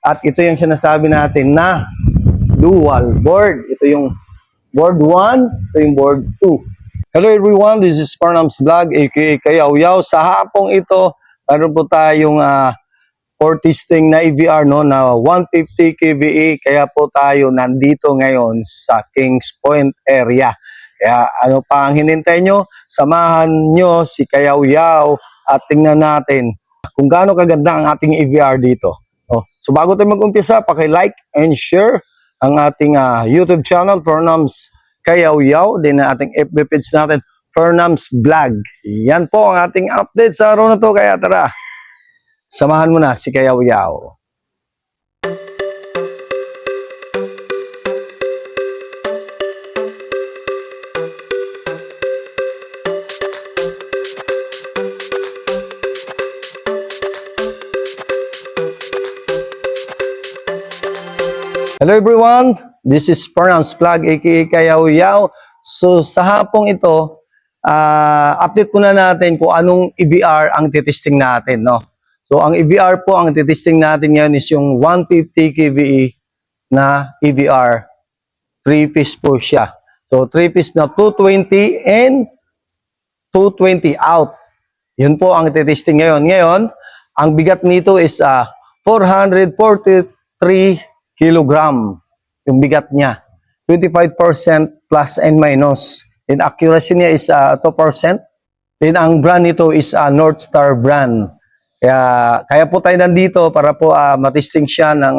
At ito yung sinasabi natin na dual board. Ito yung board 1, ito yung board 2. Hello everyone, this is Parnam's Vlog, aka Kayaw-Yaw. Sa hapong ito, meron po tayong for testing na EVR na 150 kVA. Kaya po tayo nandito ngayon sa Kings Point area. Kaya ano pa ang hinintay nyo? Samahan nyo si Kayaw-Yaw at tingnan natin kung gaano kaganda ang ating EVR dito. So bago tayo mag-umpisa, paki-like and share ang ating YouTube channel, Parnam's Kayaw-Yaw, din ang ating FB page natin, Parnam's Vlog. Yan po ang ating update sa araw na to, kaya tara, samahan mo na si Kayaw-Yaw. Hello everyone, this is Parnam's Vlog, aka Kayaw-Yaw. So sa hapong ito, update muna natin kung anong EVR ang titesting natin, no? So ang EVR po, ang titesting natin ngayon is yung 150 kVA na EVR. 3-piece po siya. So 3-piece na 220 and 220 out. Yun po ang titesting ngayon. Ngayon, ang bigat nito is 443 kilogram yung bigat niya. 25% plus and minus. Then accuracy niya is 2%. Then ang brand nito is North Star brand. Kaya po tayo nandito para po matesting siya ng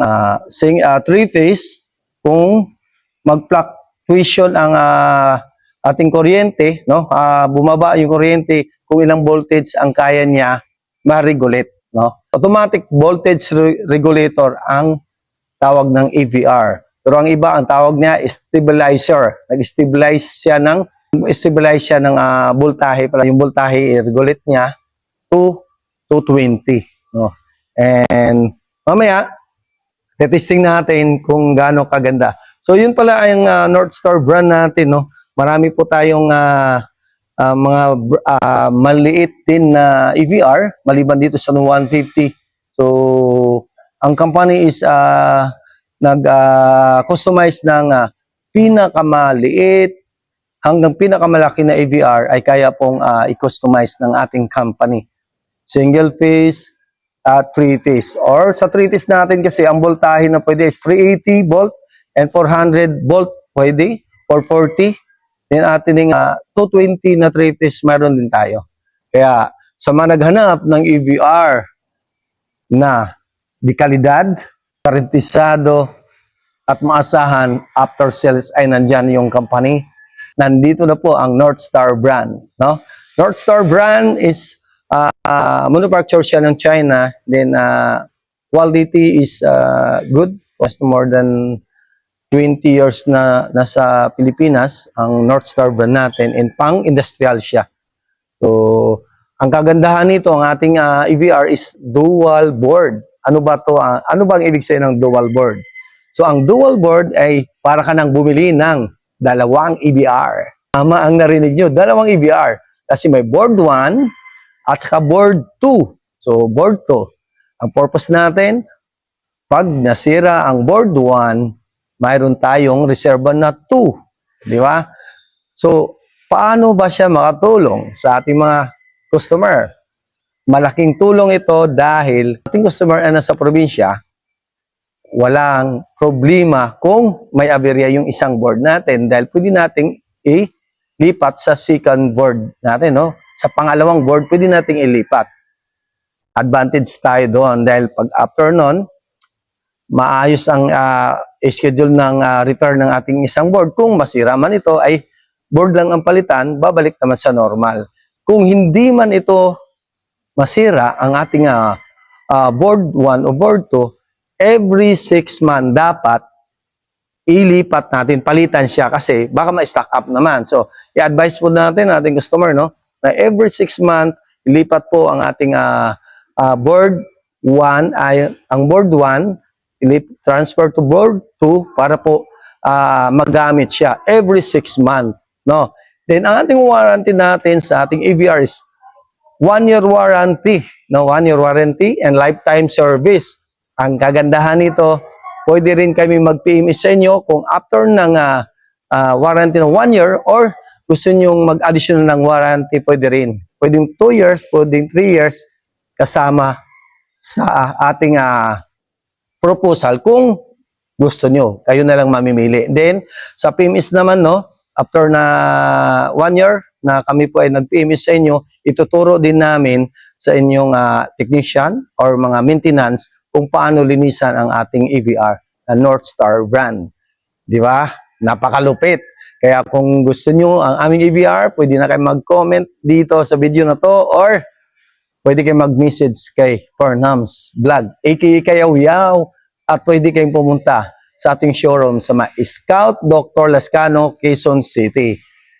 3-phase kung mag-fluctuation ang ating kuryente, no? Bumaba yung kuryente, kung ilang voltage ang kaya niya ma-regulate, no? Automatic voltage regulator ang tawag ng EVR. Pero ang iba, ang tawag niya is stabilizer. Nag-stabilize siya ng voltahe pala. Yung voltahe i-regulate niya to 220, no? And mamaya testing natin kung gaano kaganda. So yun pala ang North Star brand natin, no? Marami po tayong mga maliit din na EVR maliban dito sa 150. So ang company is nag-customize ng pinakamaliit hanggang pinakamalaki na EVR ay kaya pong i-customize ng ating company. Single phase at 3-phase. Or sa 3-phase natin kasi ang voltahe na pwede is 380 volt and 400 volt pwede, 440. Then ating 220 na 3-phase meron din tayo. Kaya sa mga naghanap ng EVR na di kalidad, karentisado, at maasahan, after sales ay nandyan yung company. Nandito na po ang North Star brand, no? North Star brand is manufactured siya ng China. Then quality is good. Was more than 20 years na nasa Pilipinas ang North Star brand natin, and pang-industrial siya. So ang kagandahan nito, ang ating EVR is dual board. Ano ba to? Ano bang ibig sabihin ng dual board? So ang dual board ay para ka nang bumili ng dalawang EVR. Tama ang narinig nyo, dalawang EVR. Kasi may board 1 at saka board 2. So board 2. Ang purpose natin, pag nasira ang board 1, mayroon tayong reserva na 2. Di ba? So paano ba siya makatulong sa ating mga customer? Malaking tulong ito dahil ating customer na nasa probinsya, walang problema kung may aberya yung isang board natin dahil pwede nating ilipat sa second board natin, no? Sa pangalawang board, pwede nating ilipat. Advantage tayo doon dahil pag after nun, maayos ang schedule ng repair ng ating isang board. Kung masira man ito, ay board lang ang palitan, babalik naman sa normal. Kung hindi man ito masira ang ating board 1 o board 2, every 6 months dapat ilipat natin, palitan siya kasi baka ma-stack up naman. So, i-advise po natin ating customer, no, na every 6 months ilipat po ang ating board 1, ang board 1, transfer to board 2 para po magamit siya every 6 months, no. Then ang ating warranty natin sa ating EVR is 1-year warranty, no, 1-year warranty and lifetime service. Ang kagandahan nito, pwede rin kami mag-PMS sa inyo kung after ng warranty ng 1 year or gusto nyong mag-additional ng warranty, pwede rin. Pwedeng 2 years, pwedeng 3 years kasama sa ating proposal kung gusto nyo. Kayo na lang mamimili. Then, sa PMS naman, no, after na 1 year na kami po ay nag-PMS sa inyo, ituturo din namin sa inyong technician or mga maintenance kung paano linisan ang ating EVR na North Star brand. Di ba? Napakalupit. Kaya kung gusto nyo ang aming EVR, pwede na kayo mag-comment dito sa video na to or pwede kayo mag-message kay Farnham's Vlog, aka Kayaw Yaw, at pwede kayong pumunta sa ating showroom sa Scout Dr. Lascano, Quezon City.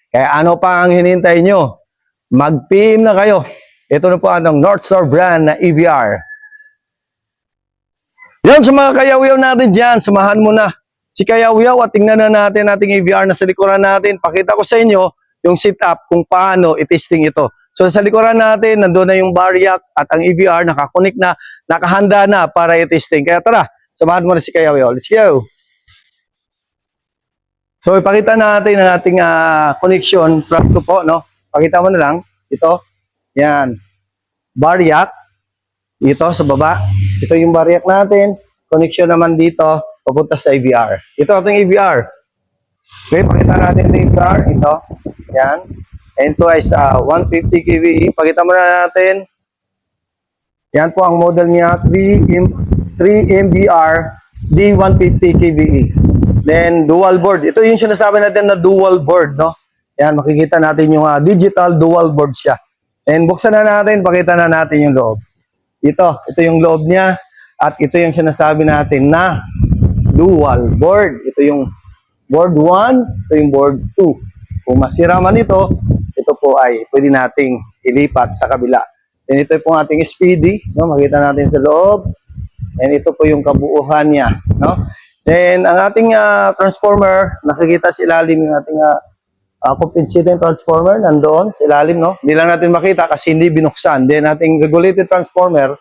Kaya ano pa ang hinintay nyo? Mag-PM na kayo. Ito na po ang North Star brand na EVR. Yan sa mga kayaw-yaw natin dyan, samahan mo na si Kayaw-yaw at tingnan na natin ating EVR na sa likuran natin. Pakita ko sa inyo yung setup kung paano i-testing ito. So sa likuran natin, nandoon na yung baryak at ang EVR nakakonik na, nakahanda na para i-testing. Kaya tara, samahan mo na si Kayaw-yaw. Let's go! So ipakita natin ang ating connection from to po, no? Pakita mo na lang, ito, yan, baryak, ito sa baba, ito yung baryak natin, connection naman dito, papunta sa EVR. Ito ating EVR. Okay, pakita natin yung EVR, ito, yan, and ito ay sa 150 kVA, pakita mo na natin, yan po ang model niya, 3MBR D150 kVA. Then, dual board. Ito yung sinasabi natin na dual board, no? Yan, makikita natin yung digital dual board siya. And buksan na natin, pakita na natin yung loob. Ito yung loob niya. At ito yung sinasabi natin na dual board. Ito yung board 1, ito yung board 2. Kung masira man ito po ay pwede nating ilipat sa kabila. And ito po ating SPD, no? Makita natin sa loob. And ito po yung kabuuhan niya, no? Then, ang ating transformer, nakikita sa ilalim yung ating compensating transformer, nandoon sa ilalim, no? Hindi lang natin makita kasi hindi binuksan. Then, ating regulated transformer,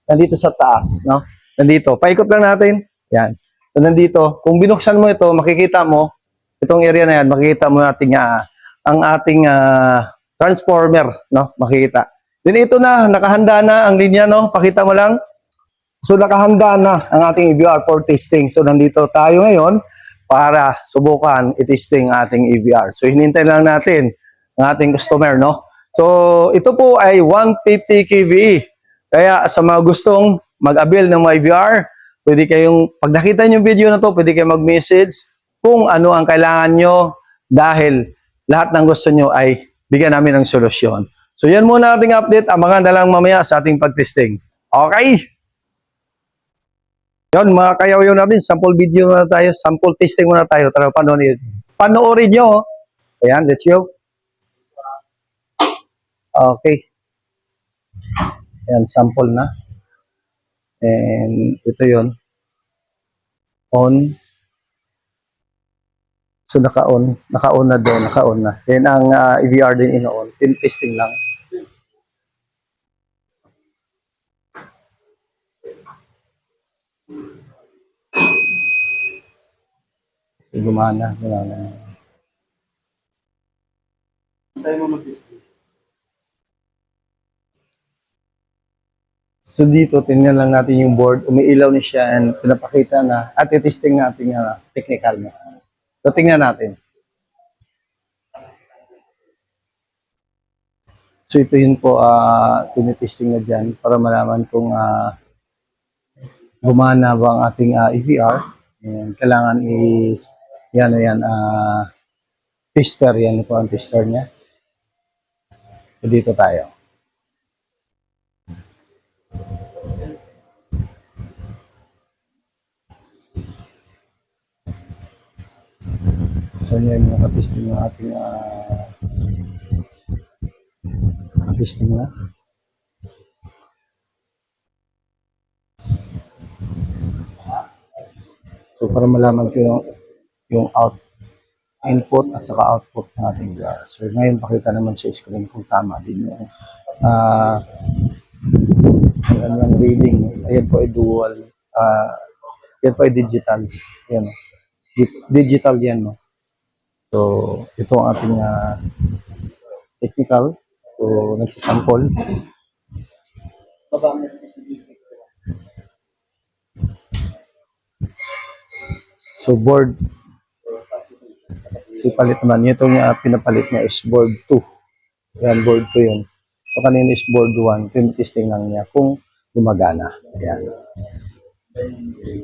nandito sa taas, no? Nandito. Paikot lang natin. Yan. So, nandito. Kung binuksan mo ito, makikita mo, itong area na yan, makikita mo ating, ang ating transformer, no? Makikita. Then, ito na, nakahanda na ang linya, no? Pakita mo lang. So, nakahanda na ang ating EVR for testing. So, nandito tayo ngayon para subukan i-testing ang ating EVR. So, hinintay lang natin ang ating customer, no? So, ito po ay 150 kVA. Kaya sa mga gustong mag-avail ng mga EVR, pwede kayong, pag nakita nyo yung video na to, pwede kayong mag-message kung ano ang kailangan nyo dahil lahat ng gusto nyo ay bigyan namin ng solusyon. So, yan muna ating update. Abangan na lang mamaya sa ating pag-testing. Okay? Yun, mga kayaw-yaw natin, sample video muna tayo, sample testing muna tayo. Tara, panoorin nyo. Ayan, let's go. Okay. Ayan, sample na. And ito yun. On. So, naka-on na doon, naka-on na. Then, ang EVR din ino-on. Testing lang. Gumana. Tayo mo mag-display. So dito, tingnan lang natin yung board. Umiilaw na siya and pinapakita na at i-testing natin yung technical niya. So tingnan natin. So ito yun po, tinitesting na dyan para malaman kung gumana ba ang ating EVR. And kailangan tester, yan po ang tester niya. So, dito tayo. So, yan yung nakatesting yung ating nakatesting na. So, para malaman ko yung input at saka output ng ating EVR. So, ngayon pakita naman sa screen kung tama din yung reading. Ayan po ay dual Ah, yan po ay digital. Yan. Digital yan, no? So, ito ang ating technical. So, nagsisample. So, board. Si palit naman. Itong pinapalit niya is board 2. Yan, board 2 yun. So, kanina is board 1. Tinitesting lang niya kung gumagana. Yan.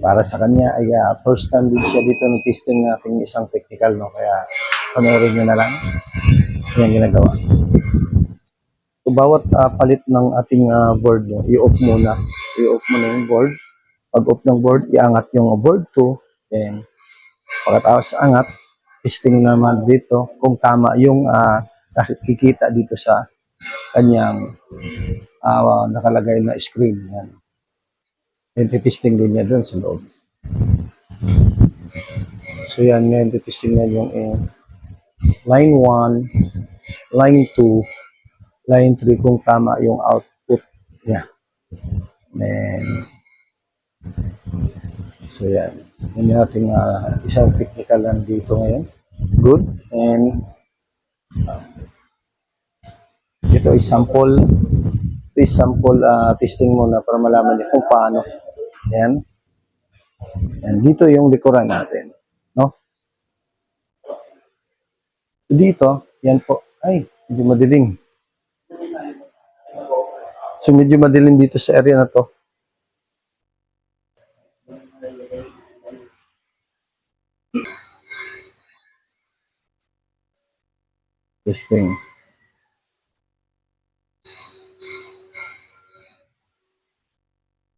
Para sa kanya ay first time din siya dito ng testing ng ating isang technical, no? Kaya panoorin nyo na lang. Yan ginagawa. So, bawat palit ng ating board, no, i-off muna. I-off muna yung board. Pag-off ng board, iangat yung board 2. Then, pagkatapos angat, testing naman dito kung tama yung nakikita dito sa kanyang nakalagay na screen. Yan. Then, testing din niya doon sa loob. So, yan ngayon, testing niya yung line 1, line 2, line 3 kung tama yung output niya. Then, so yan. Yan yung ating isang technical lang dito ngayon. Good. And ito is sample. Ito is sample testing muna para malaman niyo kung paano. Yan. Yan. Dito yung likuran natin. No? So dito, yan po. Ay, medyo madilim. So medyo madilim dito sa area na to. Testing.